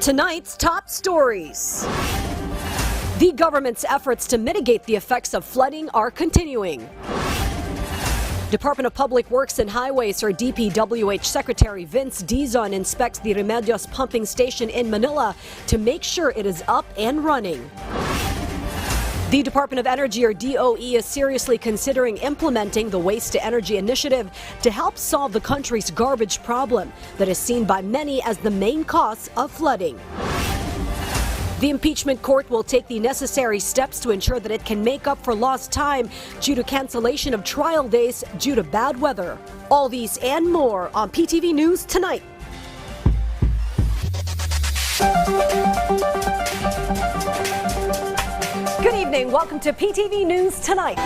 Tonight's top stories. The government's efforts to mitigate the effects of flooding are continuing. Department of Public Works and Highways or DPWH Secretary Vince Dizon inspects the Remedios pumping station in Manila to make sure it is up and running. The Department of Energy or DOE is seriously considering implementing the Waste to Energy initiative to help solve the country's garbage problem that is seen by many as the main cause of flooding. The impeachment court will take the necessary steps to ensure that it can make up for lost time due to cancellation of trial days due to bad weather. All these and more on PTV News Tonight. Good evening. Welcome to PTV News Tonight.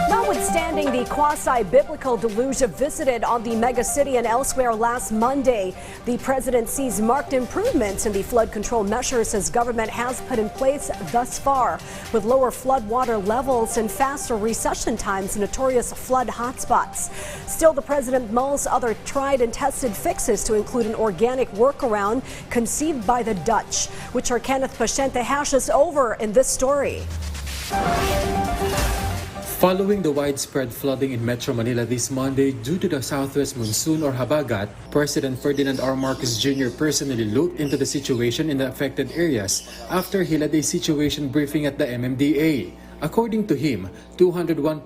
Notwithstanding the quasi-biblical deluge visited on the megacity and elsewhere last Monday, the president sees marked improvements in the flood control measures his government has put in place thus far, with lower floodwater levels and faster recession times in notorious flood hotspots. Still, the president mulls other tried and tested fixes to include an organic workaround conceived by the Dutch, which our Kenneth Paciente hashes over in this story. Following the widespread flooding in Metro Manila this Monday due to the southwest monsoon or habagat, President Ferdinand R. Marcos Jr. personally looked into the situation in the affected areas after he led a situation briefing at the MMDA. According to him, 201.7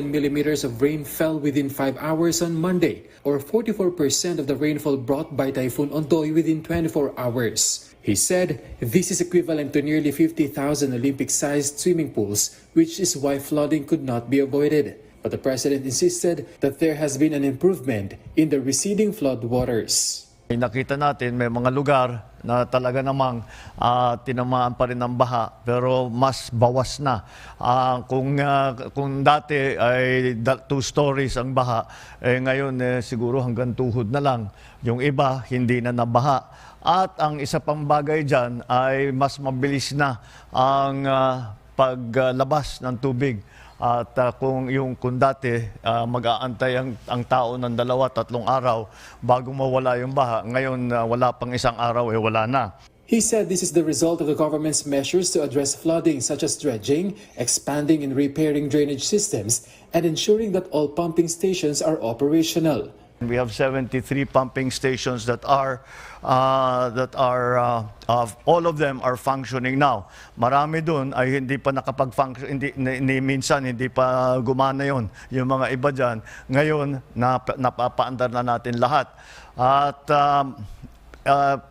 millimeters of rain fell within 5 hours on Monday, or 44% of the rainfall brought by Typhoon Ondoy within 24 hours. He said this is equivalent to nearly 50,000 Olympic-sized swimming pools, which is why flooding could not be avoided. But the president insisted that there has been an improvement in the receding flood waters. Nakita natin may mga lugar na talaga namang tinamaan pa rin ng baha pero mas bawas na. Kung dati ay 2 stories ang baha, ngayon siguro hanggang tuhod na lang. Yung iba hindi na nabaha. At ang isa pang bagay dyan ay mas mabilis na ang paglabas ng tubig. At kung dati mag-aantay ang tao ng 2-3 araw bago mawala yung baha, ngayon wala pang 1 araw wala na. He said this is the result of the government's measures to address flooding such as dredging, expanding and repairing drainage systems, and ensuring that all pumping stations are operational. We have 73 pumping stations that are all of them are functioning now. Marami doon ay hindi pa nakapag-function, minsan hindi pa gumana yon. Yung mga iba dyan, ngayon napapaandar na natin lahat. At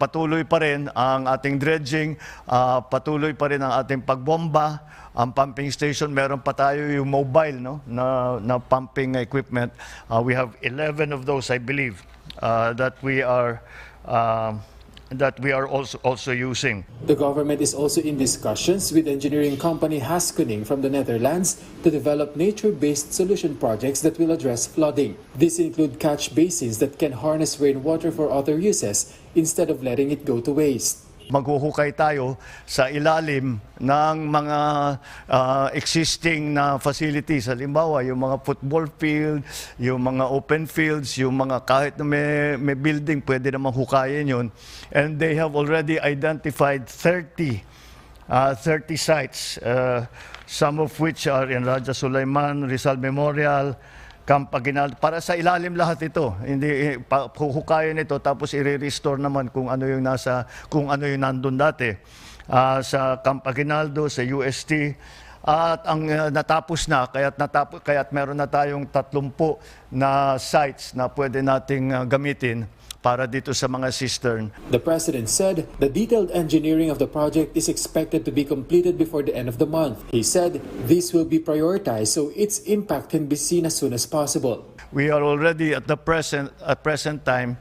patuloy pa rin ang ating dredging, patuloy pa rin ang ating pagbomba. Ang pumping station, meron pa tayo yung mobile na pumping equipment. We have 11 of those, I believe, that we are also using. The government is also in discussions with engineering company Haskoning from the Netherlands to develop nature-based solution projects that will address flooding. These include catch basins that can harness rainwater for other uses instead of letting it go to waste. Maghuhukay tayo sa ilalim ng mga existing na facilities. Halimbawa, yung mga football field, yung mga open fields, yung mga kahit na may building, pwede namang hukayin yun. And they have already identified 30 sites, some of which are in Raja Sulaiman, Rizal Memorial, Camp Aguinaldo. Para sa ilalim lahat ito. Hindi huhukayin ito tapos i-restore naman kung ano yung nandun dati. Sa Camp Aguinaldo, sa UST. At ang natapos na, kaya't meron na tayong 30 na sites na pwede nating gamitin para dito sa mga cistern. The president said the detailed engineering of the project is expected to be completed before the end of the month. He said this will be prioritized so its impact can be seen as soon as possible. We are already at present time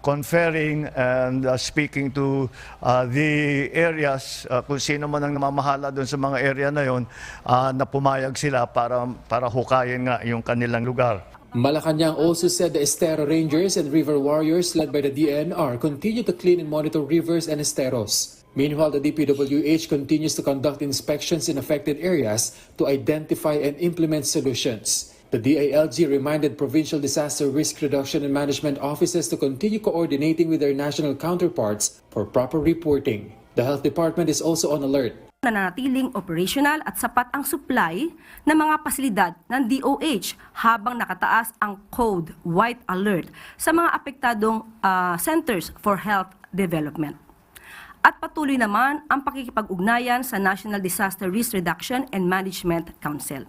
conferring and speaking to the areas, kung sino man ang namamahala doon sa mga area na yon, na pumayag sila para hukayin nga yung kanilang lugar. Malacanang also said the Estero Rangers and River Warriors led by the DNR continue to clean and monitor rivers and esteros. Meanwhile, the DPWH continues to conduct inspections in affected areas to identify and implement solutions. The DILG reminded provincial disaster risk reduction and management offices to continue coordinating with their national counterparts for proper reporting. The Health Department is also on alert. Nananatiling operational at sapat ang supply ng mga pasilidad ng DOH habang nakataas ang Code White Alert sa mga apektadong Centers for Health Development. At patuloy naman ang pakikipag-ugnayan sa National Disaster Risk Reduction and Management Council.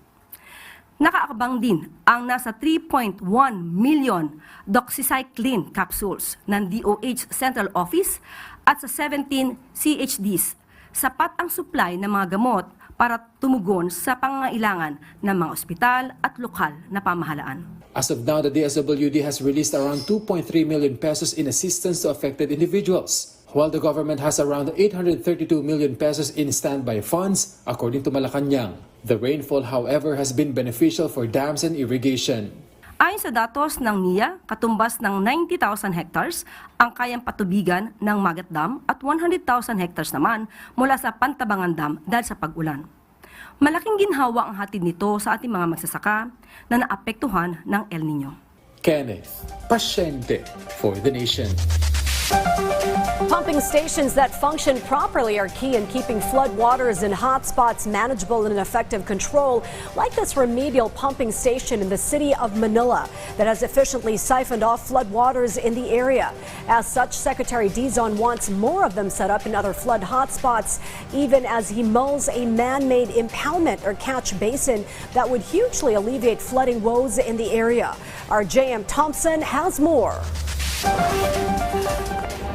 Nakaakbang din ang nasa 3.1 million doxycycline capsules ng DOH Central Office at sa 17 CHDs. Sapat ang supply ng mga gamot para tumugon sa pangangailangan ng mga ospital at lokal na pamahalaan. As of now, the DSWD has released around 2.3 million pesos in assistance to affected individuals, while the government has around 832 million pesos in standby funds, according to Malacanang. The rainfall, however, has been beneficial for dams and irrigation. Ayon sa datos ng NIA, katumbas ng 90,000 hectares ang kayang patubigan ng Magat Dam at 100,000 hectares naman mula sa Pantabangan Dam dahil sa pag-ulan. Malaking ginhawa ang hatid nito sa ating mga magsasaka na naapektuhan ng El Nino. Kenneth, pasyente for the nation. Pumping stations that function properly are key in keeping flood waters in hot spots manageable and in effective control, like this remedial pumping station in the city of Manila that has efficiently siphoned off flood waters in the area. As such, Secretary Dizon wants more of them set up in other flood hotspots, even as he mulls a man-made impoundment or catch basin that would hugely alleviate flooding woes in the area. Our J.M. Thompson has more.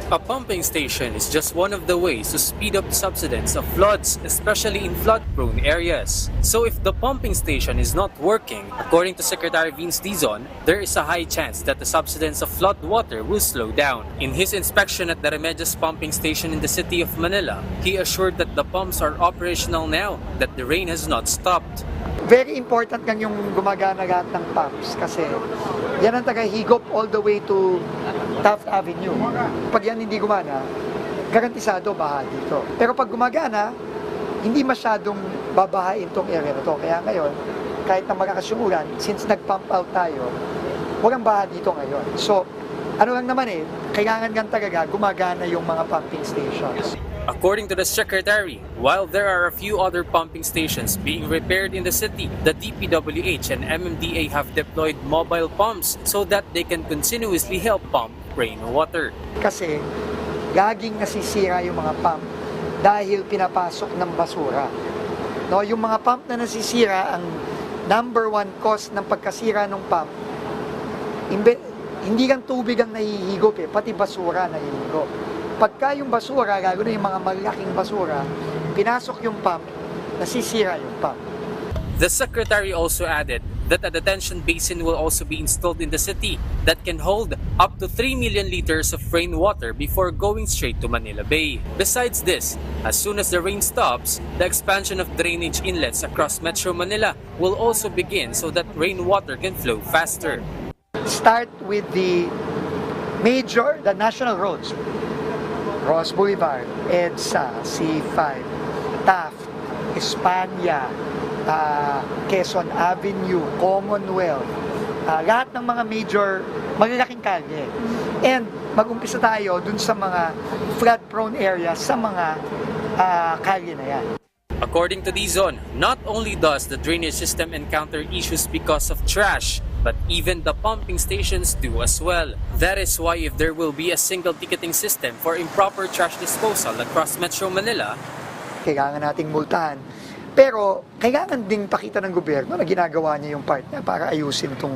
A pumping station is just one of the ways to speed up subsidence of floods, especially in flood-prone areas. So if the pumping station is not working, according to Secretary Vince Dizon, there is a high chance that the subsidence of flood water will slow down. In his inspection at the Remedios pumping station in the city of Manila, he assured that the pumps are operational now, that the rain has not stopped. Very important kan yung gumagana lahat ng pumps kasi yan ang taga-higop all the way to Taft Avenue. Pag yan hindi gumana, garantisado baha dito. Pero pag gumagana, hindi masyadong babahain tong area na to. Kaya ngayon, kahit na malakas yung ulan, since nag-pump out tayo, walang baha dito ngayon. So, ano lang naman kailangan gan talaga gumagana yung mga pumping stations. According to the Secretary, while there are a few other pumping stations being repaired in the city, the DPWH and MMDA have deployed mobile pumps so that they can continuously help pump rainwater. Kasi laging nasisira yung mga pump dahil pinapasok ng basura. No, yung mga pump na nasisira, ang number one cause ng pagkasira ng pump, hindi lang tubig ang nahihigop pati basura nahihigop. Pagka yung basura, lalo na yung mga malaking basura, pinasok yung pump, nasisira yung pump. The Secretary also added that a detention basin will also be installed in the city that can hold up to 3 million liters of rainwater before going straight to Manila Bay. Besides this, as soon as the rain stops, the expansion of drainage inlets across Metro Manila will also begin so that rainwater can flow faster. Start with the national roads. Ross Boulevard, EDSA, C5, Taft, Espanya, Quezon Avenue, Commonwealth, lahat ng mga major, malalaking kalye. And mag-umpisa tayo dun sa mga flood-prone areas, sa mga kalye na yan. According to Dizon, not only does the drainage system encounter issues because of trash, but even the pumping stations do as well. That is why if there will be a single ticketing system for improper trash disposal across Metro Manila, kailangan nating multahan. Pero kailangan ding pakita ng gobyerno na ginagawa niya yung part niya para ayusin itong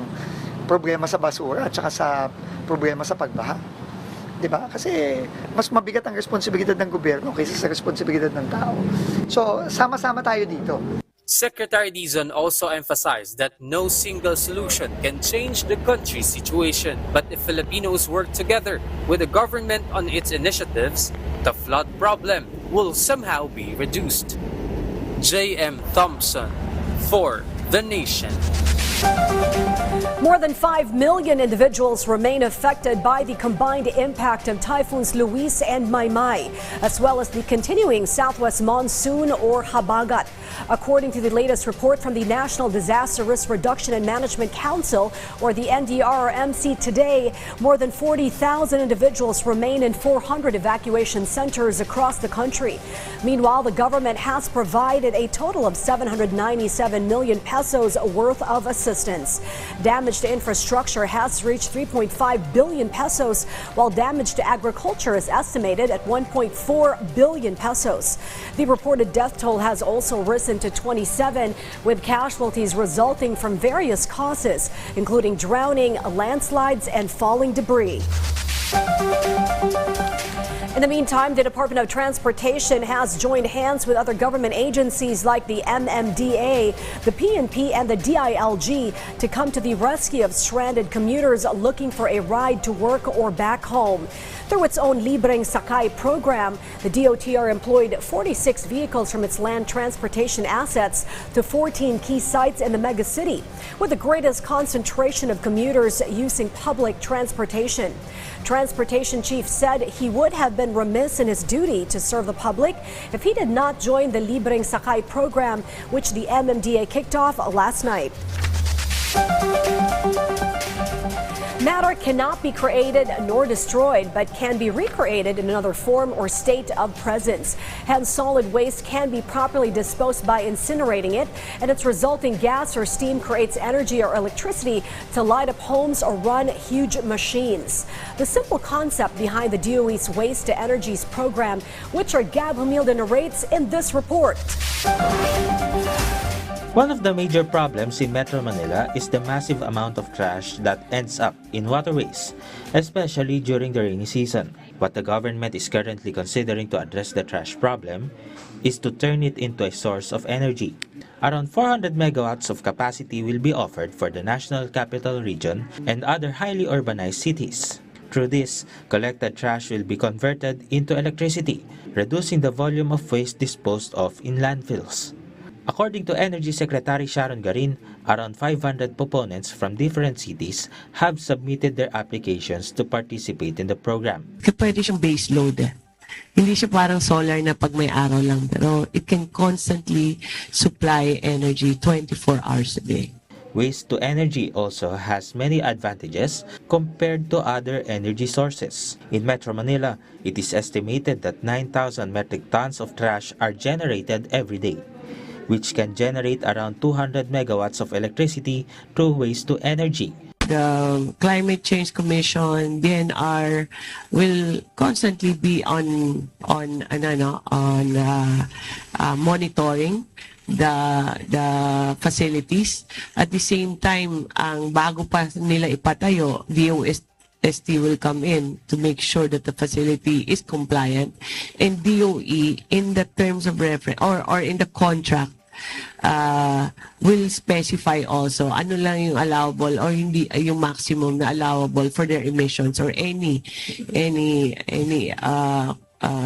problema sa basura at saka sa problema sa pagbaha. Diba? Kasi mas mabigat ang responsibilidad ng gobyerno kaysa sa responsibilidad ng tao. So, sama-sama tayo dito. Secretary Dizon also emphasized that no single solution can change the country's situation. But if Filipinos work together with the government on its initiatives, the flood problem will somehow be reduced. J.M. Thompson for The Nation. More than 5 million individuals remain affected by the combined impact of Typhoons Luis and Maymay, as well as the continuing southwest monsoon or habagat. According to the latest report from the National Disaster Risk Reduction and Management Council, or the NDRRMC today, more than 40,000 individuals remain in 400 evacuation centers across the country. Meanwhile, the government has provided a total of 797 million pesos worth of assistance. Damage to infrastructure has reached 3.5 billion pesos, while damage to agriculture is estimated at 1.4 billion pesos. The reported death toll has also risen to 27, with casualties resulting from various causes, including drowning, landslides, and falling debris. In the meantime, the Department of Transportation has joined hands with other government agencies like the MMDA, the PNP, and the DILG to come to the rescue of stranded commuters looking for a ride to work or back home. Through its own Libreng Sakay program, the DOTR employed 46 vehicles from its land transportation assets to 14 key sites in the megacity, with the greatest concentration of commuters using public transportation. Transportation chief said he would have been remiss in his duty to serve the public if he did not join the Libreng Sakay program, which the MMDA kicked off last night. Matter cannot be created nor destroyed, but can be recreated in another form or state of presence. Hence, solid waste can be properly disposed by incinerating it, and its resulting gas or steam creates energy or electricity to light up homes or run huge machines. The simple concept behind the DOE's Waste to Energies program, which our Gab Humilde narrates in this report. One of the major problems in Metro Manila is the massive amount of trash that ends up in waterways, especially during the rainy season. What the government is currently considering to address the trash problem is to turn it into a source of energy. Around 400 megawatts of capacity will be offered for the National Capital Region and other highly urbanized cities. Through this, collected trash will be converted into electricity, reducing the volume of waste disposed of in landfills. According to Energy Secretary Sharon Garin, around 500 proponents from different cities have submitted their applications to participate in the program. Pwede siyang base load. Hindi siya parang solar na pag may araw lang, pero it can constantly supply energy 24 hours a day. Waste to energy also has many advantages compared to other energy sources. In Metro Manila, it is estimated that 9,000 metric tons of trash are generated every day, which can generate around 200 megawatts of electricity through waste to energy. The Climate Change Commission, DNR, will constantly be on monitoring the facilities. At the same time, ang bago pa nila ipatayo, DOST will come in to make sure that the facility is compliant, and DOE in the terms of reference or in the contract will specify also ano lang yung allowable or hindi yung maximum na allowable for their emissions or any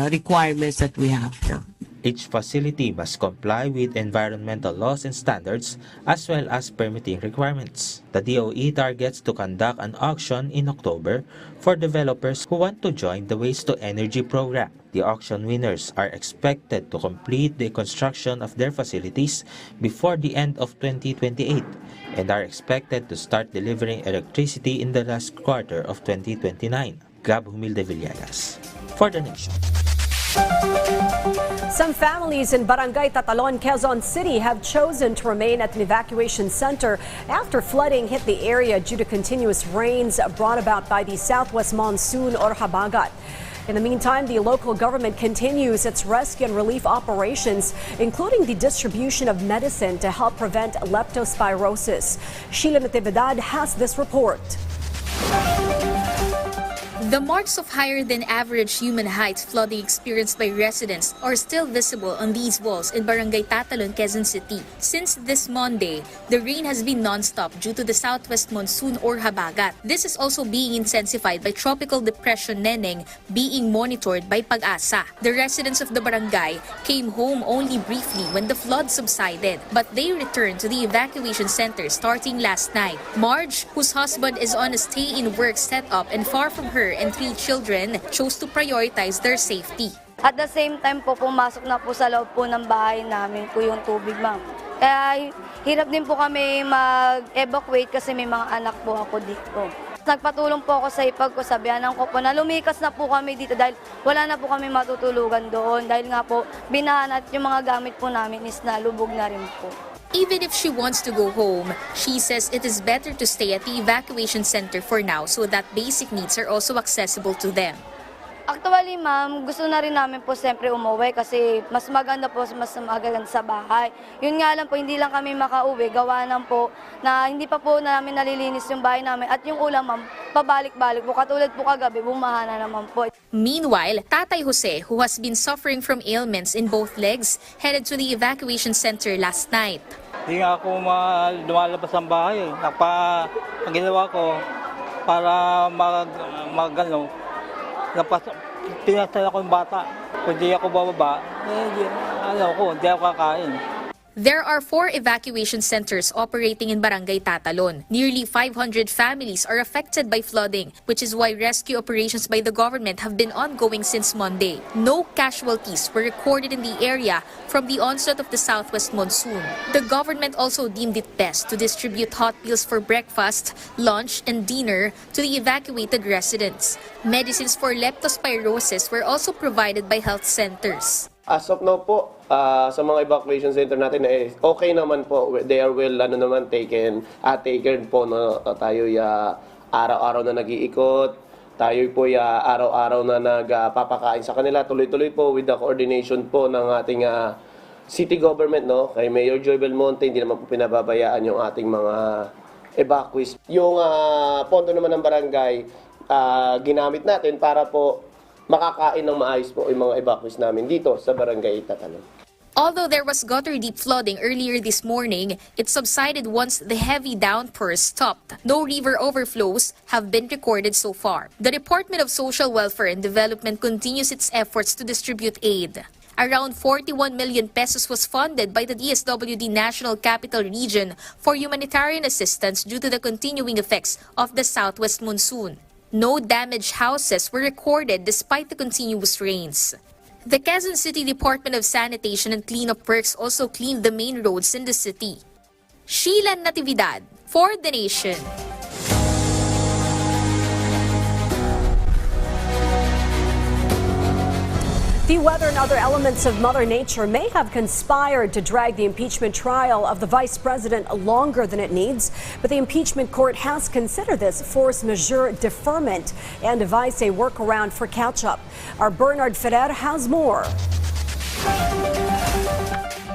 requirements that we have. Each facility must comply with environmental laws and standards as well as permitting requirements. The DOE targets to conduct an auction in October for developers who want to join the Waste to Energy program. The auction winners are expected to complete the construction of their facilities before the end of 2028 and are expected to start delivering electricity in the last quarter of 2029. Gab Humilde Villegas for The Nation. Some families in Barangay Tatalon, Quezon City have chosen to remain at an evacuation center after flooding hit the area due to continuous rains brought about by the southwest monsoon or habagat. In the meantime, the local government continues its rescue and relief operations, including the distribution of medicine to help prevent leptospirosis. Sheila Natividad has this report. The marks of higher than average human height flooding experienced by residents are still visible on these walls in Barangay Tatalon, Quezon City. Since this Monday, the rain has been non-stop due to the southwest monsoon or habagat. This is also being intensified by Tropical Depression Neneng being monitored by Pag-asa. The residents of the barangay came home only briefly when the flood subsided, but they returned to the evacuation center starting last night. Marge, whose husband is on a stay-in-work setup and far from her and 3 children, chose to prioritize their safety. At the same time po, pumasok na po sa loob po ng bahay namin po yung tubig, ma'am. Kaya hirap din po kami mag-evacuate kasi may mga anak po ako dito. Nagpatulong po ako sa ipag ko, sabihanan ko po na lumikas na po kami dito dahil wala na po kami matutulugan doon. Dahil nga po, binahan at yung mga gamit po namin is nalubog na rin po. Even if she wants to go home, she says it is better to stay at the evacuation center for now so that basic needs are also accessible to them. Actually, ma'am, gusto na rin namin po siyempre umuwi kasi mas maganda po, mas maganda sa bahay. Yun nga lang po, hindi lang kami makauwi. Gawa lang po na hindi pa po namin nalilinis yung bahay namin. At yung ulam, ma'am, pabalik-balik po. Katulad po kagabi, bumaha na naman po. Meanwhile, Tatay Jose, who has been suffering from ailments in both legs, headed to the evacuation center last night. Hindi nga ako lumalabas ng bahay. Ang ginawa ko para pinasal ako yung bata. Kung di ako bababa, hindi ako kakain. There are 4 evacuation centers operating in Barangay Tatalon. Nearly 500 families are affected by flooding, which is why rescue operations by the government have been ongoing since Monday. No casualties were recorded in the area from the onset of the southwest monsoon. The government also deemed it best to distribute hot meals for breakfast, lunch, and dinner to the evacuated residents. Medicines for leptospirosis were also provided by health centers. As of now po, sa mga evacuation center natin, okay naman po. They are well taken po. No? Tayo araw-araw na nag-iikot. Tayo po araw-araw na nagpapakain sa kanila. Tuloy-tuloy po with the coordination po ng ating city government. No? Kay Mayor Joy Belmonte, hindi naman po pinababayaan yung ating mga evacuees. Yung pondo naman ng barangay, ginamit natin para po makakain ng maayos po yung mga evacuees namin dito sa Barangay Tatalon. Although there was gutter-deep flooding earlier this morning, it subsided once the heavy downpours stopped. No river overflows have been recorded so far. The Department of Social Welfare and Development continues its efforts to distribute aid. Around 41 million pesos was funded by the DSWD National Capital Region for humanitarian assistance due to the continuing effects of the southwest monsoon. No damaged houses were recorded despite the continuous rains. The Quezon City Department of Sanitation and Cleanup Works also cleaned the main roads in the city. Sheila Natividad for The Nation. The weather and other elements of Mother Nature may have conspired to drag the impeachment trial of the vice president longer than it needs, but the impeachment court has considered this force majeure deferment and devised a workaround for catch-up. Our Bernard Ferrer has more.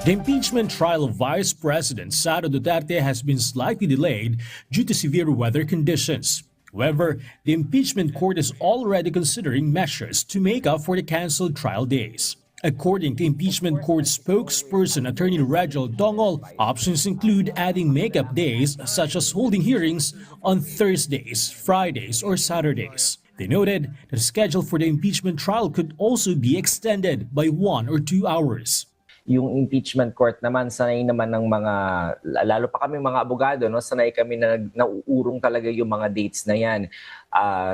The impeachment trial of Vice President Sara Duterte has been slightly delayed due to severe weather conditions. However, the impeachment court is already considering measures to make up for the canceled trial days. According to impeachment court spokesperson Attorney Reginald Dongol, options include adding makeup days such as holding hearings on Thursdays, Fridays, or Saturdays. They noted that the schedule for the impeachment trial could also be extended by 1 or 2 hours. Yung impeachment court naman, sanay naman ng mga, lalo pa kami mga abogado, no? Sanay kami na nauurong talaga yung mga dates na yan.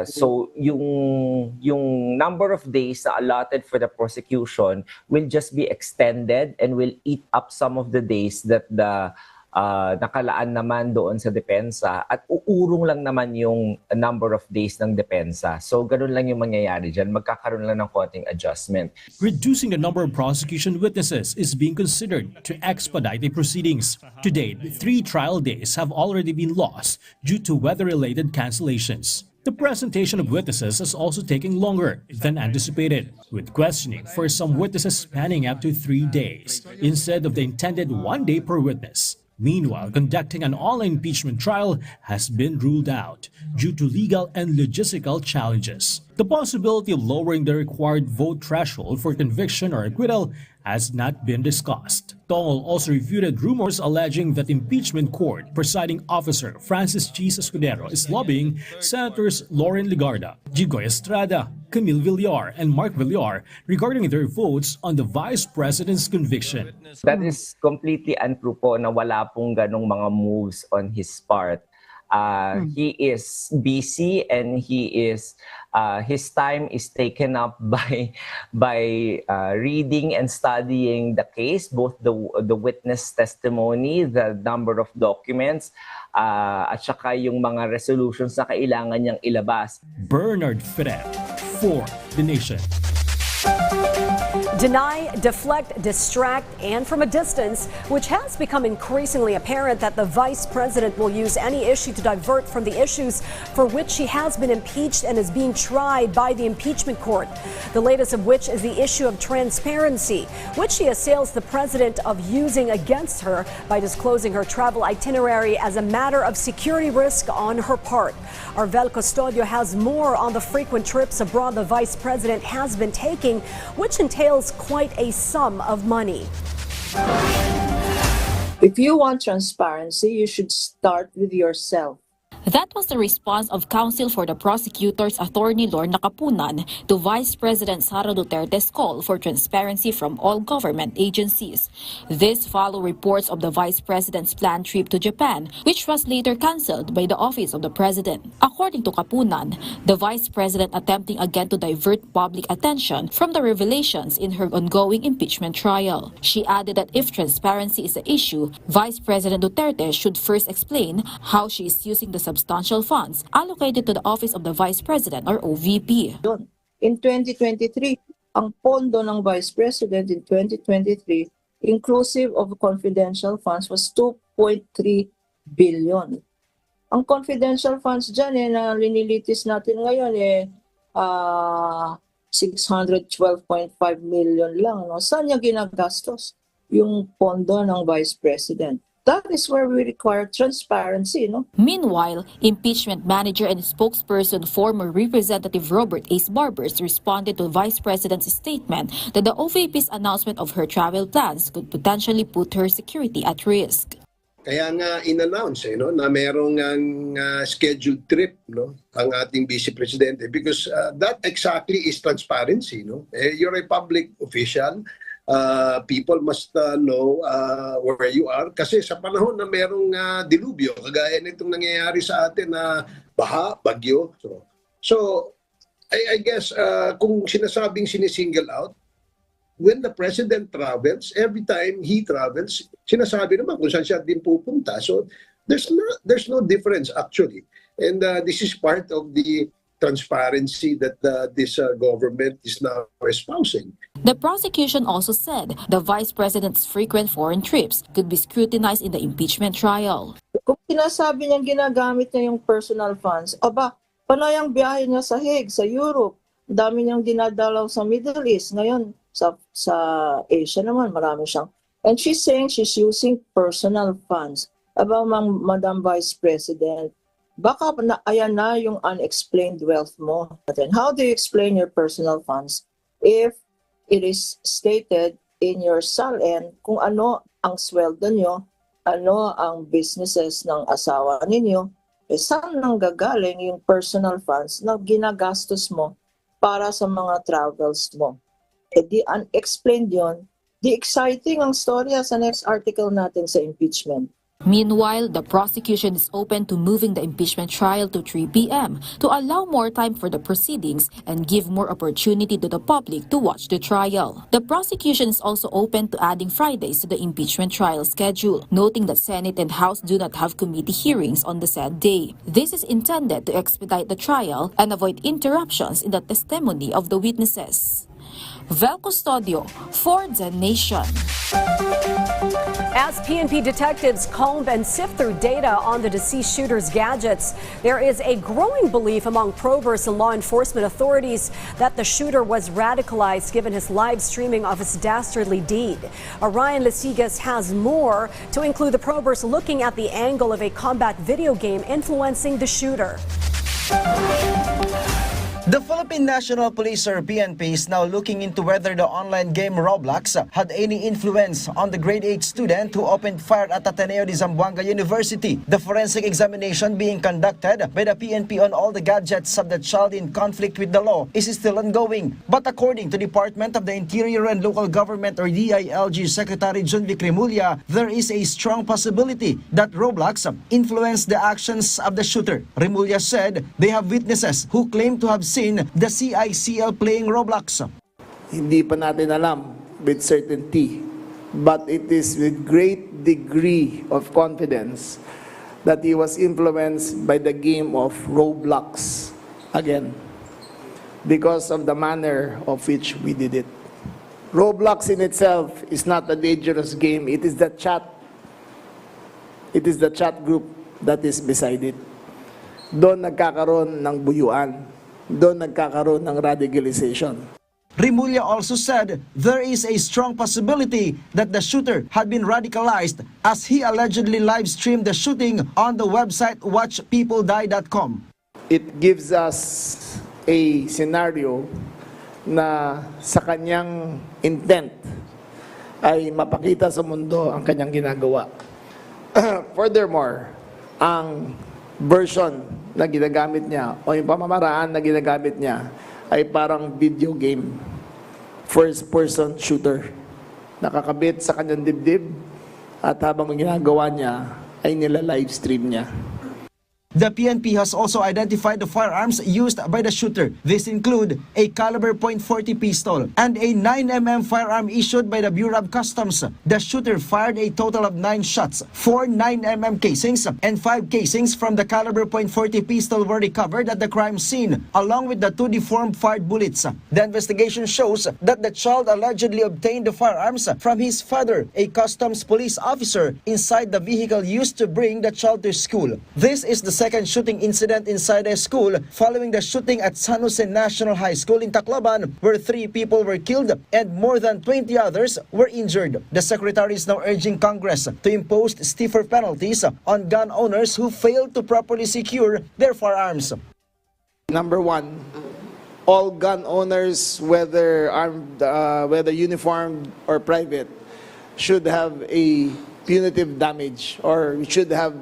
So yung number of days na allotted for the prosecution will just be extended and will eat up some of the days that the nakalaan naman doon sa depensa at uurong lang naman yung number of days ng depensa. So ganun lang yung mangyayari dyan. Magkakaroon lang ng konting adjustment. Reducing the number of prosecution witnesses is being considered to expedite the proceedings. To date, 3 trial days have already been lost due to weather-related cancellations. The presentation of witnesses is also taking longer than anticipated, with questioning for some witnesses spanning up to 3 days instead of the intended 1 day per witness. Meanwhile, conducting an all impeachment trial has been ruled out due to legal and logistical challenges. The possibility of lowering the required vote threshold for conviction or acquittal has not been discussed. Tongol also refuted rumors alleging that impeachment court presiding officer Francis G. Escudero is lobbying Senators Lauren Legarda, Jigoy Estrada, Camille Villar, and Mark Villar regarding their votes on the Vice President's conviction. That is completely untrue po na wala pong ganong mga moves on his part. He is busy and his time is taken up by reading and studying the case, both the witness testimony, the number of documents, at saka yung mga resolutions na kailangan niyang ilabas. Bernard Ferrer for The Nation. Deny, deflect, distract, and from a distance, which has become increasingly apparent that the vice president will use any issue to divert from the issues for which she has been impeached and is being tried by the impeachment court. The latest of which is the issue of transparency, which she assails the president of using against her by disclosing her travel itinerary as a matter of security risk on her part. Arvel Custodio has more on the frequent trips abroad the vice president has been taking, which entails quite a sum of money. If you want transparency, you should start with yourself. That was the response of counsel for the prosecutor's attorney Lorna Kapunan to Vice President Sara Duterte's call for transparency from all government agencies. This followed reports of the Vice President's planned trip to Japan, which was later cancelled by the Office of the President. According to Kapunan, the Vice President attempting again to divert public attention from the revelations in her ongoing impeachment trial. She added that if transparency is the issue, Vice President Duterte should first explain how she is using the substantial funds allocated to the Office of the Vice President or OVP. In 2023, ang pondo ng Vice President in 2023, inclusive of confidential funds, was 2.3 billion. Ang confidential funds dyan na linilitis natin ngayon 612.5 million lang. No? Saan niya ginagastos yung pondo ng Vice President? That is where we require transparency, no? Meanwhile, impeachment manager and spokesperson former Representative Robert Ace Barbers responded to Vice President's statement that the OVP's announcement of her travel plans could potentially put her security at risk. Kaya nga in-announce na merong scheduled trip ang ating Vice Presidente because that exactly is transparency. You're a public official. People must know where you are kasi sa panahon na merong dilubyo kagaya nitong nangyayari sa atin na baha, bagyo. So I guess kung sinasabing sinisingle out, when the president travels, every time he travels, sinasabi naman kung saan siya din pupunta. So there's no difference actually. And this is part of the transparency that this government is now espousing. The prosecution also said the Vice President's frequent foreign trips could be scrutinized in the impeachment trial. Kung sinasabi niyang ginagamit niya yung personal funds, panay ang biyahe niya sa Hague, sa Europe. Dami niyang dinadalaw sa Middle East. Ngayon, sa Asia naman, marami siyang. And she's saying she's using personal funds. Madam Vice President, baka ayan na yung unexplained wealth mo. How do you explain your personal funds if it is stated in your SALN kung ano ang sweldo nyo, ano ang businesses ng asawa ninyo, saan nang gagaling yung personal funds na ginagastos mo para sa mga travels mo. Di unexplained yun. Di exciting ang storya sa next article natin sa impeachment. Meanwhile, the prosecution is open to moving the impeachment trial to 3 p.m. to allow more time for the proceedings and give more opportunity to the public to watch the trial. The prosecution is also open to adding Fridays to the impeachment trial schedule, noting that Senate and House do not have committee hearings on the said day. This is intended to expedite the trial and avoid interruptions in the testimony of the witnesses. Vel Custodio for The Nation. As PNP detectives comb and sift through data on the deceased shooter's gadgets, there is a growing belief among probers and law enforcement authorities that the shooter was radicalized given his live streaming of his dastardly deed. Ryan Lesigas has more, to include the probers looking at the angle of a combat video game influencing the shooter. The Philippine National Police or PNP is now looking into whether the online game Roblox had any influence on the grade 8 student who opened fire at Ateneo de Zamboanga University. The forensic examination being conducted by the PNP on all the gadgets of the child in conflict with the law is still ongoing. But according to Department of the Interior and Local Government or DILG Secretary Junvic Remulla, there is a strong possibility that Roblox influenced the actions of the shooter. Remulla said they have witnesses who claim to have seen the CICL playing Roblox. Hindi pa natin alam with certainty, but it is with great degree of confidence that he was influenced by the game of Roblox again, because of the manner of which we did it. Roblox in itself is not a dangerous game. It is the chat. It is the chat group that is beside it. Doon nagkakaroon ng buyuan. Doon nagkakaroon ng radicalization. Remulla also said there is a strong possibility that the shooter had been radicalized as he allegedly live-streamed the shooting on the website watchpeopledie.com. It gives us a scenario na sa kanyang intent ay mapakita sa mundo ang kanyang ginagawa. Furthermore, ang version na ginagamit niya o yung pamamaraan na ginagamit niya ay parang video game, first-person shooter. Nakakabit sa kanyang dibdib at habang ginagawa niya ay nila-livestream niya. The PNP has also identified the firearms used by the shooter. These include a caliber .40 pistol and a 9mm firearm issued by the Bureau of Customs. The shooter fired a total of 9 shots. 4 9mm casings and 5 casings from the caliber .40 pistol were recovered at the crime scene, along with the 2 deformed fired bullets. The investigation shows that the child allegedly obtained the firearms from his father, a customs police officer, inside the vehicle used to bring the child to school. This is the second shooting incident inside a school following the shooting at San Jose National High School in Tacloban, where 3 people were killed and more than 20 others were injured. The secretary is now urging Congress to impose stiffer penalties on gun owners who fail to properly secure their firearms. Number one, all gun owners, whether armed, whether uniformed or private, should have a punitive damage or should have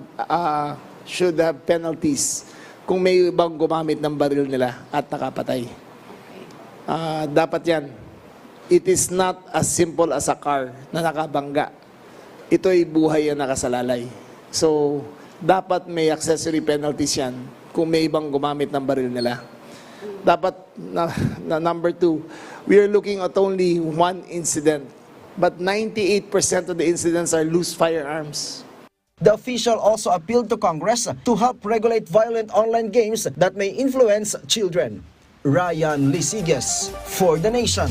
penalties kung may ibang gumamit ng baril nila at nakapatay. Dapat yan. It is not as simple as a car na nakabangga. Ito ay buhay na nakasalalay. So, dapat may accessory penalties yan kung may ibang gumamit ng baril nila. Dapat, number 2, we are looking at only one incident, but 98% of the incidents are loose firearms. The official also appealed to Congress to help regulate violent online games that may influence children. Ryan Lesigas for The Nation.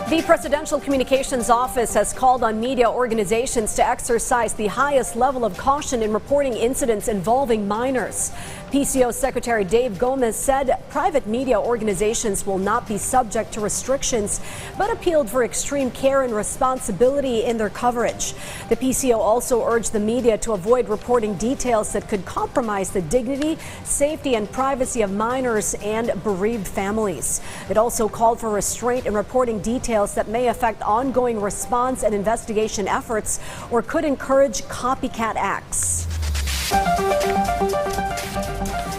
The Presidential Communications Office has called on media organizations to exercise the highest level of caution in reporting incidents involving minors. PCO Secretary Dave Gomez said private media organizations will not be subject to restrictions, but appealed for extreme care and responsibility in their coverage. The PCO also urged the media to avoid reporting details that could compromise the dignity, safety, and privacy of minors and bereaved families. It also called for restraint in reporting details that may affect ongoing response and investigation efforts or could encourage copycat acts.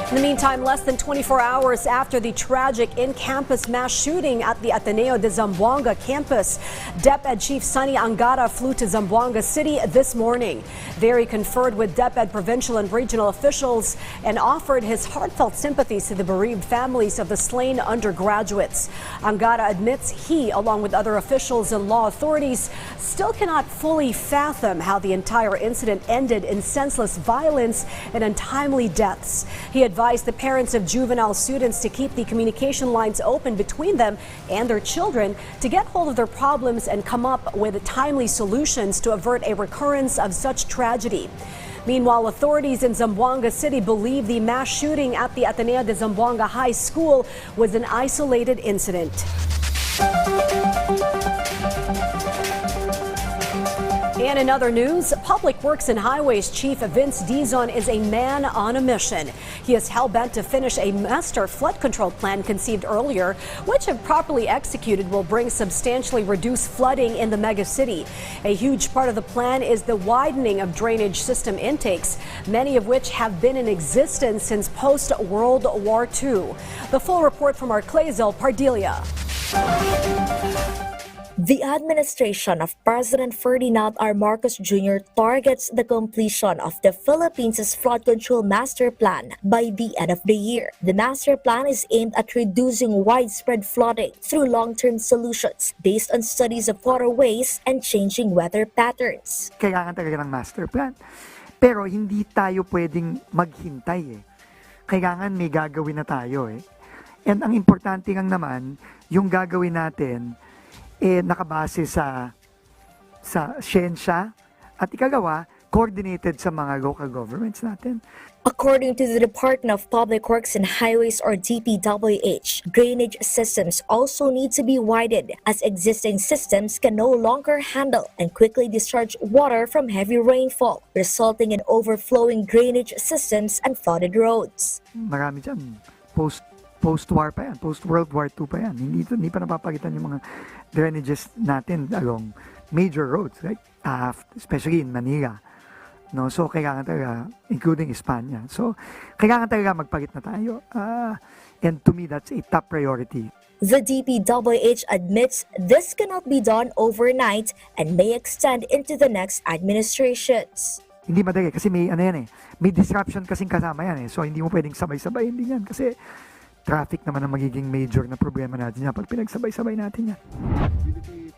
In the meantime, less than 24 hours after the tragic in-campus mass shooting at the Ateneo de Zamboanga campus, DepEd Chief Sonny Angara flew to Zamboanga City this morning. There he conferred with DepEd provincial and regional officials and offered his heartfelt sympathies to the bereaved families of the slain undergraduates. Angara admits he, along with other officials and law authorities, still cannot fully fathom how the entire incident ended in senseless violence and untimely deaths. He advised the parents of juvenile students to keep the communication lines open between them and their children to get hold of their problems and come up with timely solutions to avert a recurrence of such tragedy. Meanwhile, authorities in Zamboanga City believe the mass shooting at the Ateneo de Zamboanga High School was an isolated incident. And in other news, Public Works and Highways Chief Vince Dizon is a man on a mission. He is hell-bent to finish a master flood control plan conceived earlier, which, if properly executed, will bring substantially reduced flooding in the mega city. A huge part of the plan is the widening of drainage system intakes, many of which have been in existence since post-World War II. The full report from our Clazel Pardilia. The administration of President Ferdinand R. Marcos Jr. targets the completion of the Philippines' flood control master plan by the end of the year. The master plan is aimed at reducing widespread flooding through long-term solutions based on studies of waterways and changing weather patterns. Kailangan talaga ng master plan. Pero hindi tayo pwedeng maghintay eh. Kailangan may gagawin na tayo eh. And ang importante lang naman, yung gagawin natin nakabase sa siyensya at ikagawa, coordinated sa mga local governments natin. According to the Department of Public Works and Highways or DPWH, drainage systems also need to be widened as existing systems can no longer handle and quickly discharge water from heavy rainfall, resulting in overflowing drainage systems and flooded roads. Marami dyan. Post-war pa yan, post-World War II pa yan. Hindi pa napapalitan yung mga drainages natin along major roads, right? Especially in Manila. No? So, kailangan talaga, including Espanya. So, kailangan talaga magpalit na tayo. And to me, that's a top priority. The DPWH admits this cannot be done overnight and may extend into the next administrations. Hindi madali kasi may may disruption kasing kasama yan eh. So, hindi mo pwedeng sabay-sabay hindi yan kasi traffic naman ang magiging major na problema natin yan pag pinagsabay-sabay natin yan.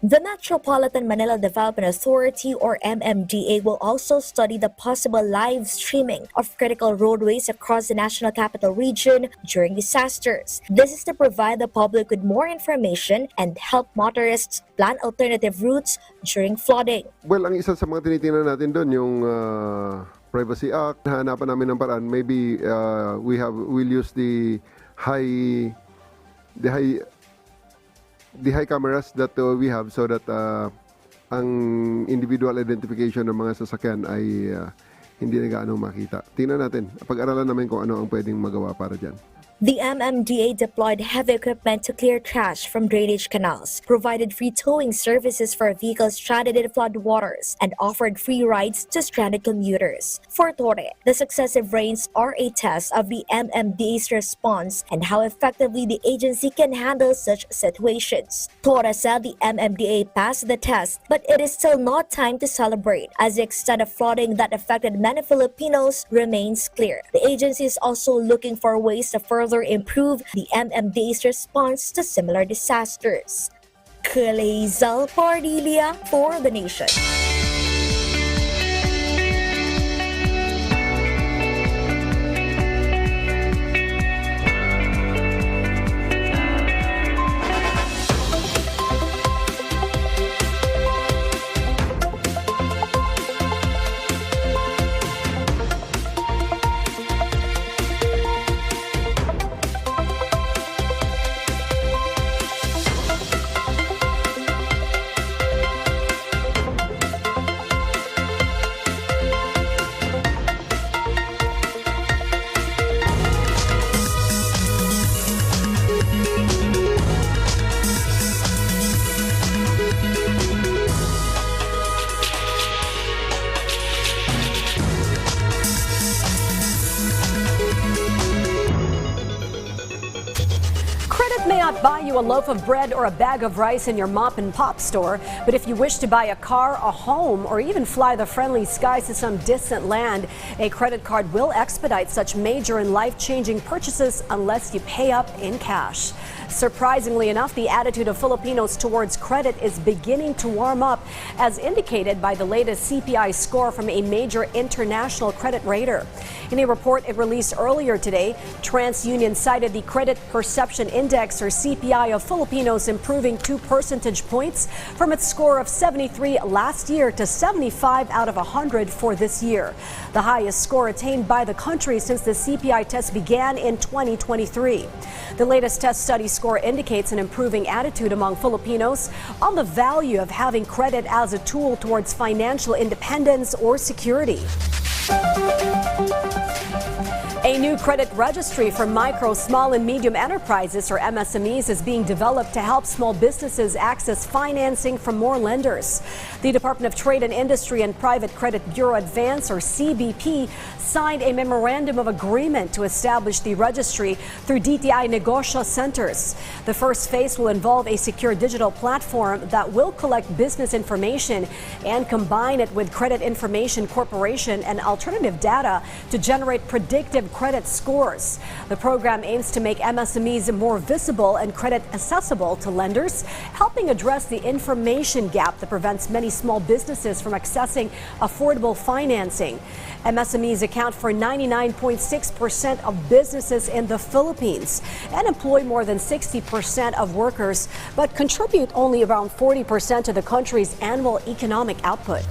The Metropolitan Manila Development Authority or MMDA will also study the possible live streaming of critical roadways across the National Capital Region during disasters. This is to provide the public with more information and help motorists plan alternative routes during flooding. Well, ang isa sa mga tinitingnan natin doon yung Privacy Act. Hanapan namin ng paraan. Maybe we'll use the high cameras that we have so that ang individual identification ng mga sasakyan ay hindi na gaano makita. Tingnan natin, pag-aralan namin kung ano ang pwedeng magawa para dyan. The MMDA deployed heavy equipment to clear trash from drainage canals, provided free towing services for vehicles stranded in flood waters, and offered free rides to stranded commuters. For Torre, the successive rains are a test of the MMDA's response and how effectively the agency can handle such situations. Torre said the MMDA passed the test, but it is still not time to celebrate, as the extent of flooding that affected many Filipinos remains clear. The agency is also looking for ways to further improve the MMDA's response to similar disasters. Clazel Pardilia for The Nation. May not buy you a loaf of bread or a bag of rice in your mom and pop store, but if you wish to buy a car, a home, or even fly the friendly skies to some distant land, a credit card will expedite such major and life-changing purchases unless you pay up in cash. Surprisingly enough, the attitude of Filipinos towards credit is beginning to warm up, as indicated by the latest CPI score from a major international credit rater. In a report it released earlier today, TransUnion cited the Credit Perception Index, or CPI, of Filipinos improving 2 percentage points from its score of 73 last year to 75 out of 100 for this year, the highest score attained by the country since the CPI test began in 2023. The latest test study score indicates an improving attitude among Filipinos on the value of having credit as a tool towards financial independence or security. A new credit registry for micro, small, and medium enterprises, or MSMEs, is being developed to help small businesses access financing from more lenders. The Department of Trade and Industry and Private Credit Bureau Advance, or CBP, signed a memorandum of agreement to establish the registry through DTI Negosyo Centers. The first phase will involve a secure digital platform that will collect business information and combine it with Credit Information Corporation and alternative data to generate predictive credit scores. The program aims to make MSMEs more visible and credit accessible to lenders, helping address the information gap that prevents many small businesses from accessing affordable financing. MSMEs account for 99.6% of businesses in the Philippines and employ more than 60% of workers, but contribute only around 40% of the country's annual economic output.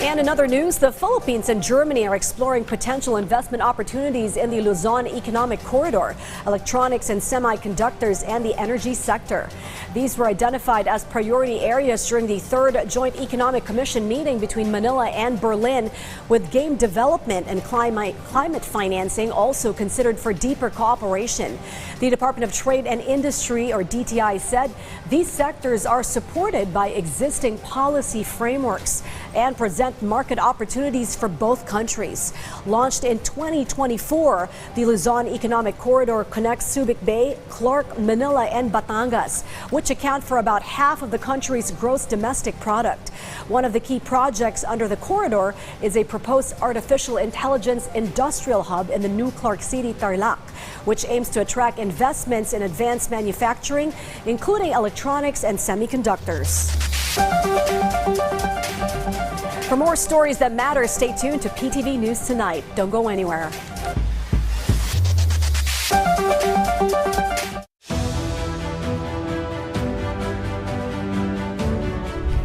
And in other news, the Philippines and Germany are exploring potential investment opportunities in the Luzon Economic Corridor, electronics and semiconductors, and the energy sector. These were identified as priority areas during the 3rd Joint Economic Commission meeting between Manila and Berlin, with game development and climate financing also considered for deeper cooperation. The Department of Trade and Industry, or DTI, said these sectors are supported by existing policy frameworks and present market opportunities for both countries. Launched in 2024, the Luzon Economic Corridor connects Subic Bay, Clark, Manila, and Batangas, which account for about half of the country's gross domestic product. One of the key projects under the corridor is a proposed artificial intelligence industrial hub in the new Clark City, Tarlac, which aims to attract investments in advanced manufacturing, including electronics and semiconductors. For more stories that matter, stay tuned to PTV News Tonight. Don't go anywhere.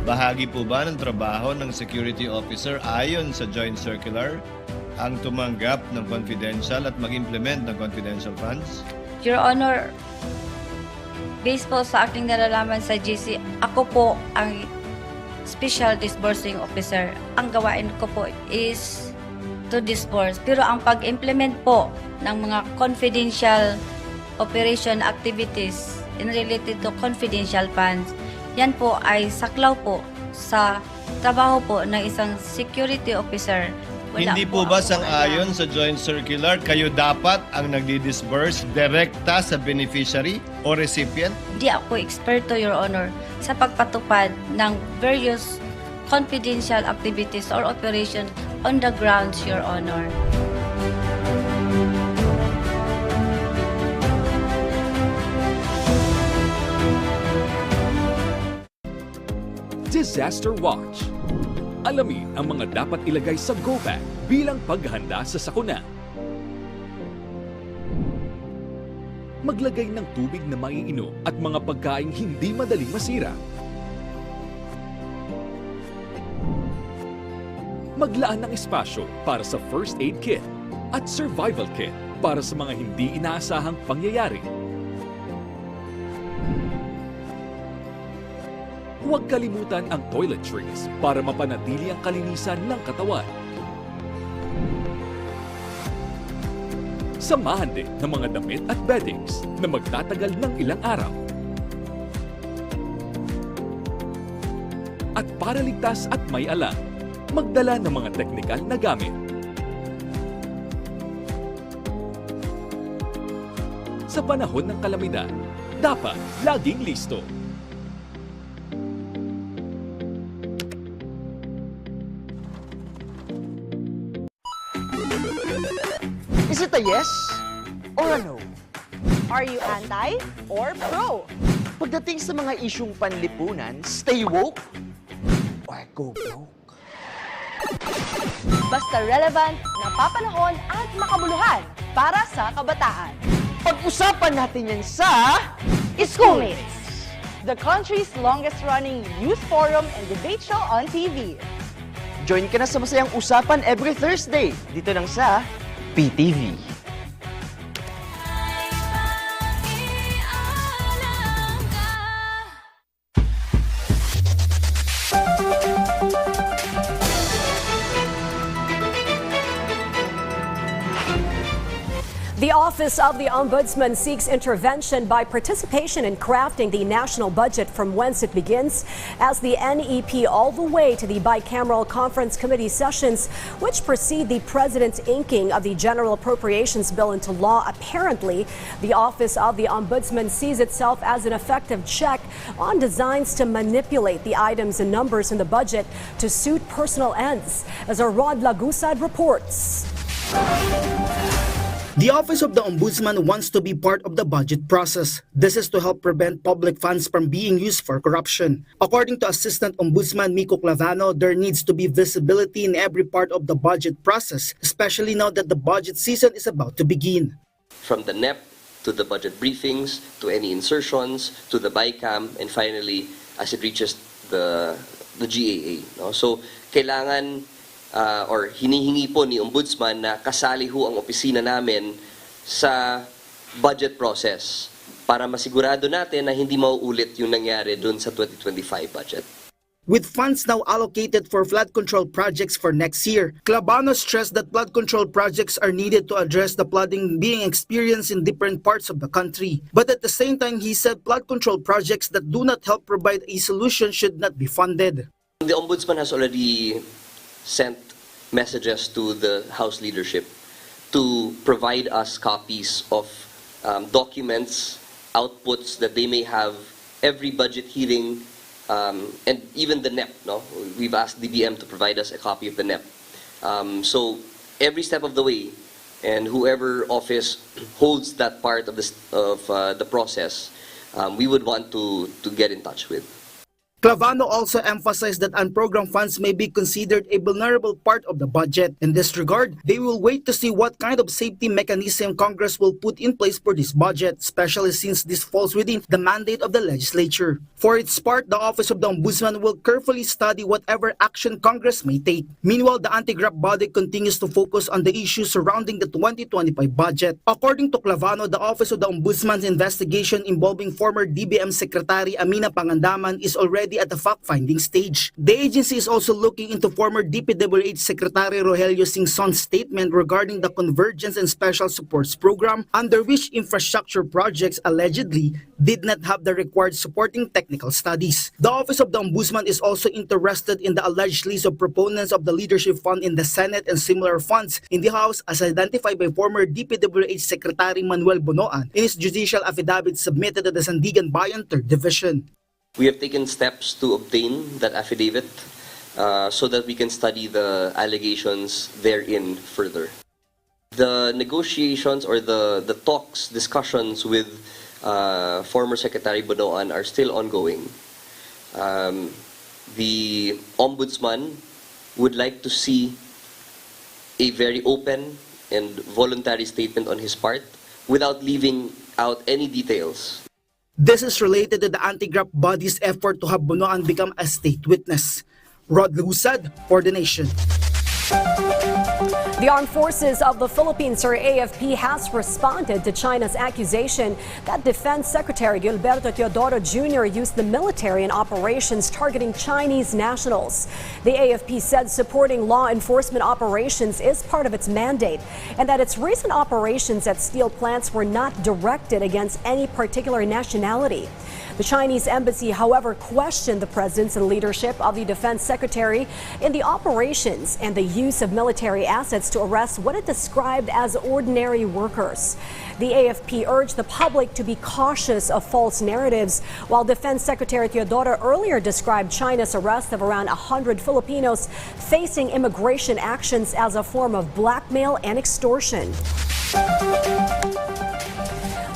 Bahagi po ba ng trabaho ng security officer ayon sa Joint Circular ang tumanggap ng confidential at mag-implement ng confidential funds? Your Honor, based po sa aking nalalaman sa GC, ako po ang Special Disbursing Officer. Ang gawain ko po is to disburse. Pero ang pag-implement po ng mga confidential operation activities in related to confidential funds, yan po ay saklaw po sa trabaho po ng isang security officer. Hindi po ba sang-ayon sa Joint Circular, kayo dapat ang nagdi-disburse direkta sa beneficiary o recipient? Hindi ako eksperto, Your Honor, sa pagpatupad ng various confidential activities or operations on the grounds, Your Honor. Disaster Watch. Alamin ang mga dapat ilagay sa go bag bilang paghahanda sa sakuna. Maglagay ng tubig na maiinom at mga pagkaing hindi madaling masira. Maglaan ng espasyo para sa first aid kit at survival kit para sa mga hindi inaasahang pangyayari. Huwag kalimutan ang toiletries para mapanatili ang kalinisan ng katawan. Samahan din ng mga damit at beddings na magtatagal ng ilang araw. At para ligtas at may alam, magdala ng mga teknikal na gamit. Sa panahon ng kalamidad, dapat laging listo. Is it a yes or a no? Are you anti or pro? Pagdating sa mga isyung panlipunan, stay woke or go broke? Basta relevant, napapanahon at makabuluhan para sa kabataan. Pag-usapan natin yan sa Schoolmates, the country's longest-running youth forum and debate show on TV. Join ka na sa masayang usapan every Thursday dito lang sa PTV. The Office of the Ombudsman seeks intervention by participation in crafting the national budget from whence it begins, as the NEP all the way to the bicameral conference committee sessions, which precede the President's inking of the General Appropriations Bill into law. Apparently, the Office of the Ombudsman sees itself as an effective check on designs to manipulate the items and numbers in the budget to suit personal ends, as our Rod Lagusad reports. The Office of the Ombudsman wants to be part of the budget process. This is to help prevent public funds from being used for corruption. According to Assistant Ombudsman Miko Clavano, there needs to be visibility in every part of the budget process, especially now that the budget season is about to begin. From the NEP to the budget briefings, to any insertions, to the BICAM, and finally, as it reaches the GAA. No? So, kailangan or hinihingi po ni Ombudsman na kasali ho ang opisina namin sa budget process para masigurado natin na hindi mauulit yung nangyari dun sa 2025 budget. With funds now allocated for flood control projects for next year, Clavano stressed that flood control projects are needed to address the flooding being experienced in different parts of the country. But at the same time, he said flood control projects that do not help provide a solution should not be funded. The Ombudsman has already sent messages to the House leadership to provide us copies of documents, outputs that they may have every budget hearing, and even the NEP. No? We've asked DBM to provide us a copy of the NEP. So every step of the way, and whoever office holds that part of the process, we would want to get in touch with. Clavano also emphasized that unprogrammed funds may be considered a vulnerable part of the budget. In this regard, they will wait to see what kind of safety mechanism Congress will put in place for this budget, especially since this falls within the mandate of the legislature. For its part, the Office of the Ombudsman will carefully study whatever action Congress may take. Meanwhile, the anti-graft body continues to focus on the issues surrounding the 2025 budget. According to Clavano, the Office of the Ombudsman's investigation involving former DBM Secretary Amina Pangandaman is already at the fact-finding stage. The agency is also looking into former DPWH Secretary Rogelio Singzon's statement regarding the Convergence and Special Supports Program, under which infrastructure projects allegedly did not have the required supporting technical studies. The Office of the Ombudsman is also interested in the alleged list of proponents of the Leadership Fund in the Senate and similar funds in the House, as identified by former DPWH Secretary Manuel Bonoan in his judicial affidavit submitted to the Sandigan Bayan 3rd Division. We have taken steps to obtain that affidavit so that we can study the allegations therein further. The negotiations or the talks, discussions with former Secretary Bonoan are still ongoing. The Ombudsman would like to see a very open and voluntary statement on his part without leaving out any details. This is related to the anti-graft body's effort to have Bonoan become a state witness. Rod Lagusad for the Nation. The Armed Forces of the Philippines, or AFP, has responded to China's accusation that Defense Secretary Gilberto Teodoro Jr. used the military in operations targeting Chinese nationals. The AFP said supporting law enforcement operations is part of its mandate, and that its recent operations at steel plants were not directed against any particular nationality. The Chinese embassy, however, questioned the presence and leadership of the Defense Secretary in the operations and the use of military assets to arrest what it described as ordinary workers. The AFP urged the public to be cautious of false narratives, while Defense Secretary Teodoro earlier described China's arrest of around 100 Filipinos facing immigration actions as a form of blackmail and extortion.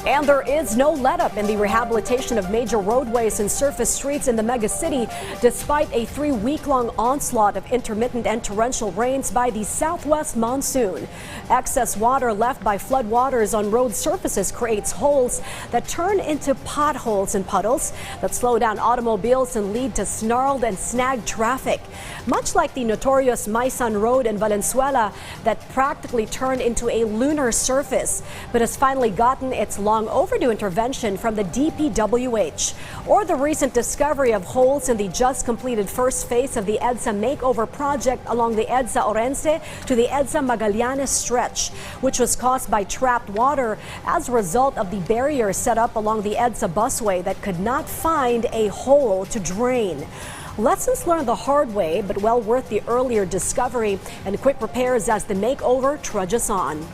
And there is no let-up in the rehabilitation of major roadways and surface streets in the megacity, despite a 3-week-long onslaught of intermittent and torrential rains by the southwest monsoon. Excess water left by floodwaters on road surfaces creates holes that turn into potholes and puddles that slow down automobiles and lead to snarled and snagged traffic. Much like the notorious Maisan Road in Valenzuela that practically turned into a lunar surface, but has finally gotten its long overdue intervention from the DPWH. Or the recent discovery of holes in the just completed first phase of the EDSA makeover project along the EDSA Orense to the EDSA Magallanes stretch, which was caused by trapped water as a result of the barrier set up along the EDSA busway that could not find a hole to drain. Lessons learned the hard way, but well worth the earlier discovery and quick repairs as the makeover trudges on.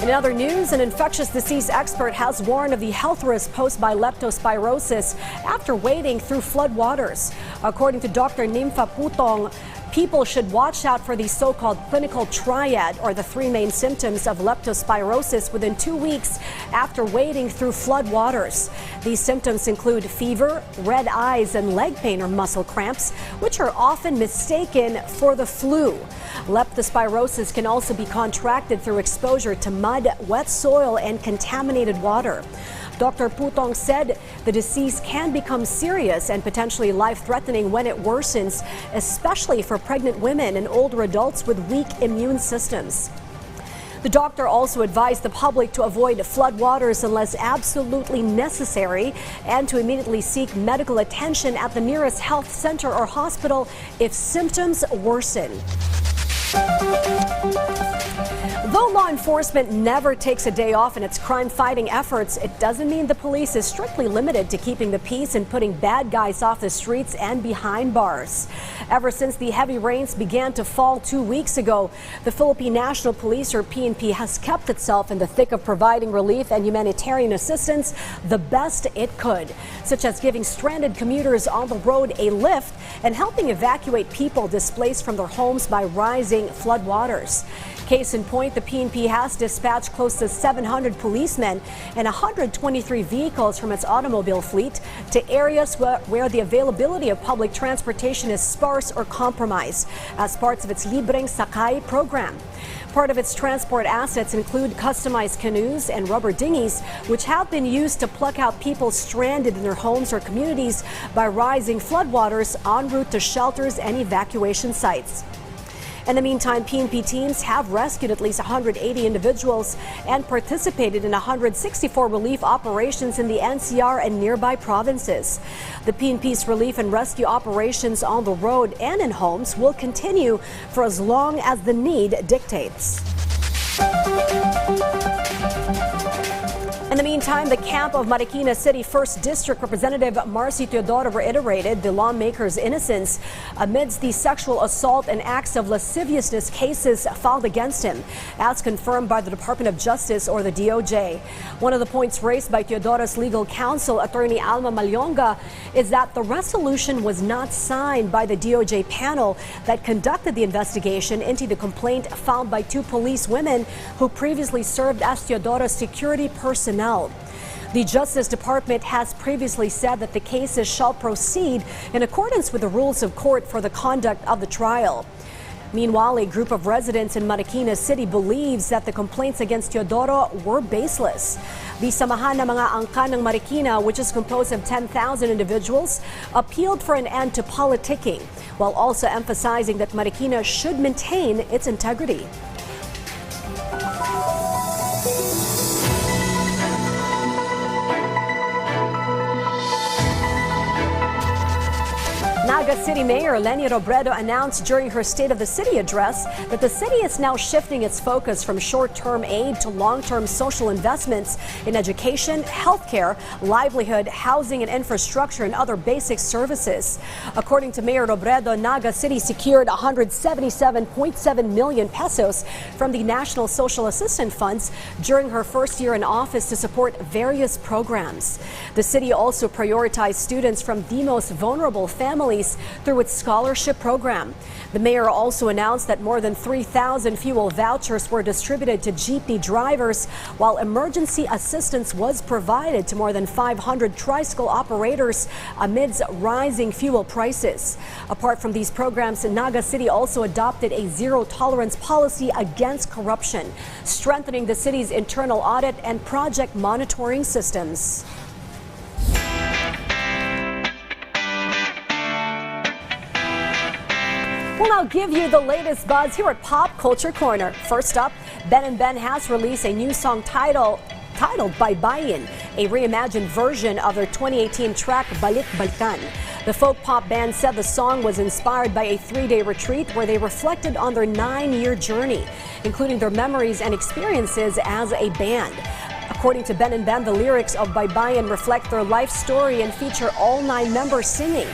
In other news, an infectious disease expert has warned of the health risk posed by leptospirosis after wading through floodwaters. According to Dr. Nympha Putong, people should watch out for the so-called clinical triad, or the 3 main symptoms of leptospirosis within 2 weeks after wading through floodwaters. These symptoms include fever, red eyes, and leg pain or muscle cramps, which are often mistaken for the flu. Leptospirosis can also be contracted through exposure to mud, wet soil, and contaminated water. Dr. Putong said the disease can become serious and potentially life-threatening when it worsens, especially for pregnant women and older adults with weak immune systems. The doctor also advised the public to avoid floodwaters unless absolutely necessary and to immediately seek medical attention at the nearest health center or hospital if symptoms worsen. Though law enforcement never takes a day off in its crime-fighting efforts, it doesn't mean the police is strictly limited to keeping the peace and putting bad guys off the streets and behind bars. Ever since the heavy rains began to fall 2 weeks ago, the Philippine National Police, or PNP, has kept itself in the thick of providing relief and humanitarian assistance the best it could, such as giving stranded commuters on the road a lift and helping evacuate people displaced from their homes by rising floodwaters. Case in point, the PNP has dispatched close to 700 policemen and 123 vehicles from its automobile fleet to areas where the availability of public transportation is sparse or compromised as parts of its Libreng Sakay program. Part of its transport assets include customized canoes and rubber dinghies, which have been used to pluck out people stranded in their homes or communities by rising floodwaters en route to shelters and evacuation sites. In the meantime, PNP teams have rescued at least 180 individuals and participated in 164 relief operations in the NCR and nearby provinces. The PNP's relief and rescue operations on the road and in homes will continue for as long as the need dictates. In the meantime, the camp of Marikina City 1st District Representative Marcy Teodoro reiterated the lawmaker's innocence amidst the sexual assault and acts of lasciviousness cases filed against him, as confirmed by the Department of Justice, or the DOJ. One of the points raised by Teodoro's legal counsel, Attorney Alma Malyonga, is that the resolution was not signed by the DOJ panel that conducted the investigation into the complaint filed by 2 police women who previously served as Teodoro's security personnel. The Justice Department has previously said that the cases shall proceed in accordance with the rules of court for the conduct of the trial. Meanwhile, a group of residents in Marikina City believes that the complaints against Teodoro were baseless. The Samahan ng mga Angkan ng Marikina, which is composed of 10,000 individuals, appealed for an end to politicking, while also emphasizing that Marikina should maintain its integrity. Naga City Mayor Leni Robredo announced during her State of the City address that the city is now shifting its focus from short-term aid to long-term social investments in education, healthcare, livelihood, housing and infrastructure, and other basic services. According to Mayor Robredo, Naga City secured 177.7 million pesos from the National Social Assistance Funds during her first year in office to support various programs. The city also prioritized students from the most vulnerable families students through its scholarship program. The mayor also announced that more than 3,000 fuel vouchers were distributed to jeepney drivers, while emergency assistance was provided to more than 500 tricycle operators amidst rising fuel prices. Apart from these programs, Naga City also adopted a zero-tolerance policy against corruption, strengthening the city's internal audit and project monitoring systems. We'll now give you the latest buzz here at Pop Culture Corner. First up, Ben & Ben has released a new song titled Bayan, a reimagined version of their 2018 track Balik-Balikan. The folk pop band said the song was inspired by a 3-day retreat where they reflected on their 9-year journey, including their memories and experiences as a band. According to Ben & Ben, the lyrics of Bayan reflect their life story and feature all 9 members singing.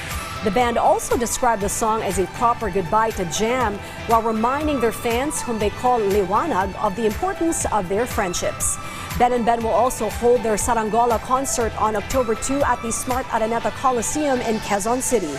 The band also described the song as a proper goodbye to Jam, while reminding their fans, whom they call Liwanag, of the importance of their friendships. Ben & Ben will also hold their Sarangola concert on October 2 at the Smart Araneta Coliseum in Quezon City.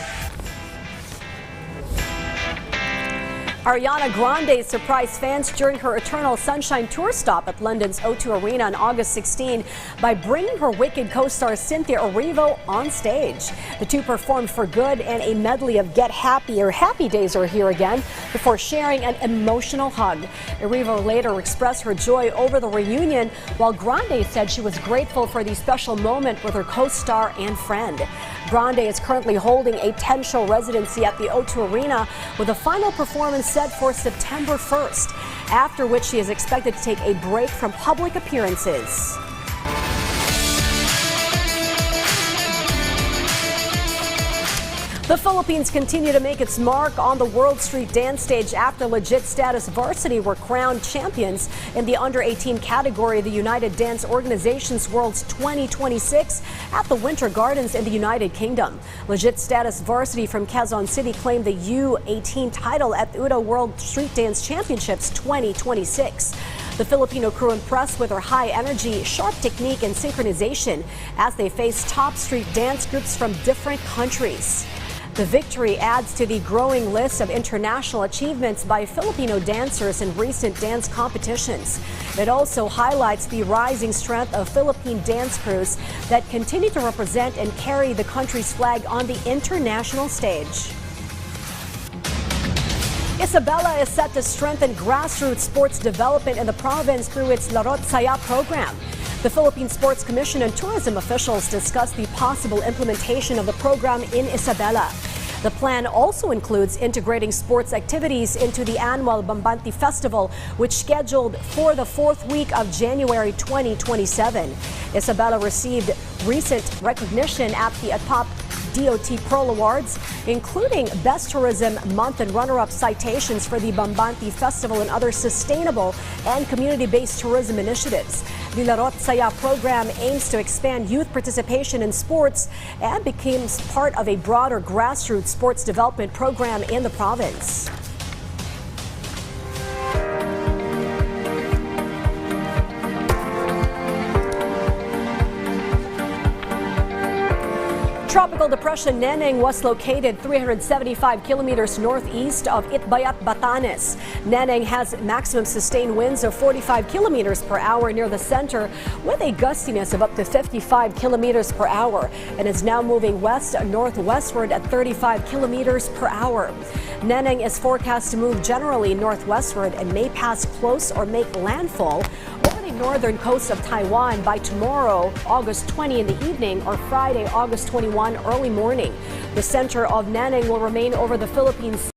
Ariana Grande surprised fans during her Eternal Sunshine tour stop at London's O2 Arena on August 16 by bringing her Wicked co-star Cynthia Erivo on stage. The two performed For Good and a medley of Get Happy or Happy Days Are Here Again before sharing an emotional hug. Erivo later expressed her joy over the reunion, while Grande said she was grateful for the special moment with her co-star and friend. Grande is currently holding a 10-show residency at the O2 Arena with a final performance set for September 1st, after which she is expected to take a break from public appearances. The Philippines continue to make its mark on the World Street Dance stage after Legit Status Varsity were crowned champions in the under-18 category of the United Dance Organization's Worlds 2026 at the Winter Gardens in the United Kingdom. Legit Status Varsity from Quezon City claimed the U18 title at the UDA World Street Dance Championships 2026. The Filipino crew impressed with their high energy, sharp technique, and synchronization as they face top street dance groups from different countries. The victory adds to the growing list of international achievements by Filipino dancers in recent dance competitions. It also highlights the rising strength of Philippine dance crews that continue to represent and carry the country's flag on the international stage. Isabela is set to strengthen grassroots sports development in the province through its Larot Saya program. The Philippine Sports Commission and tourism officials discussed the possible implementation of the program in Isabela. The plan also includes integrating sports activities into the annual Bambanti Festival, which scheduled for the 4th week of January 2027. Isabela received recent recognition at the ATOP DOT Pearl Awards, including Best Tourism Month and runner-up citations for the Bambanti Festival and other sustainable and community-based tourism initiatives. The Larot Saya program aims to expand youth participation in sports and becomes part of a broader grassroots sports development program in the province. Tropical Depression Neneng was located 375 kilometers northeast of Itbayat, Batanes. Neneng has maximum sustained winds of 45 kilometers per hour near the center, with a gustiness of up to 55 kilometers per hour, and is now moving west-northwestward at 35 kilometers per hour. Neneng is forecast to move generally northwestward and may pass close or make landfall over the northern coast of Taiwan by tomorrow, August 20 in the evening, or Friday, August 21 early morning. The center of Neneng will remain over the Philippines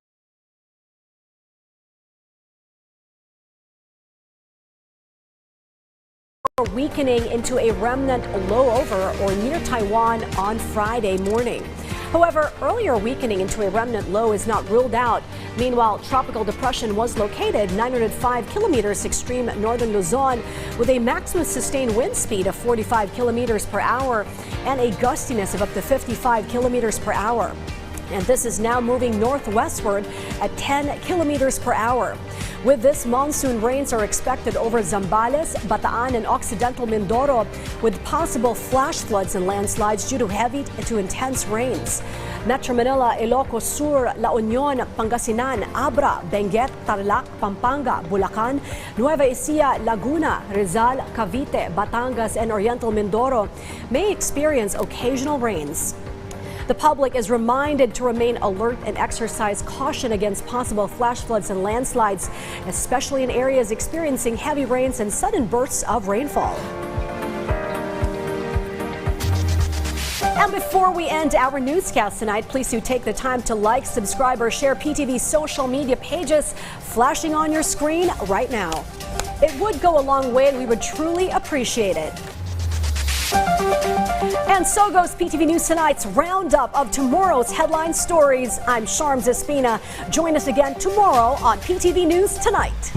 weakening into a remnant low over or near Taiwan on Friday morning. However, earlier weakening into a remnant low is not ruled out. Meanwhile, Tropical Depression was located 905 kilometers extreme northern Luzon with a maximum sustained wind speed of 45 kilometers per hour and a gustiness of up to 55 kilometers per hour. And this is now moving northwestward at 10 kilometers per hour. With this, monsoon rains are expected over Zambales, Bataan, and Occidental Mindoro, with possible flash floods and landslides due to heavy to intense rains. Metro Manila, Ilocos Sur, La Union, Pangasinan, Abra, Benguet, Tarlac, Pampanga, Bulacan, Nueva Ecija, Laguna, Rizal, Cavite, Batangas, and Oriental Mindoro may experience occasional rains. The public is reminded to remain alert and exercise caution against possible flash floods and landslides, especially in areas experiencing heavy rains and sudden bursts of rainfall. And before we end our newscast tonight, please do take the time to like, subscribe, or share PTV's social media pages flashing on your screen right now. It would go a long way and we would truly appreciate it. And so goes PTV News Tonight's roundup of tomorrow's headline stories. I'm Sharms Espina. Join us again tomorrow on PTV News Tonight.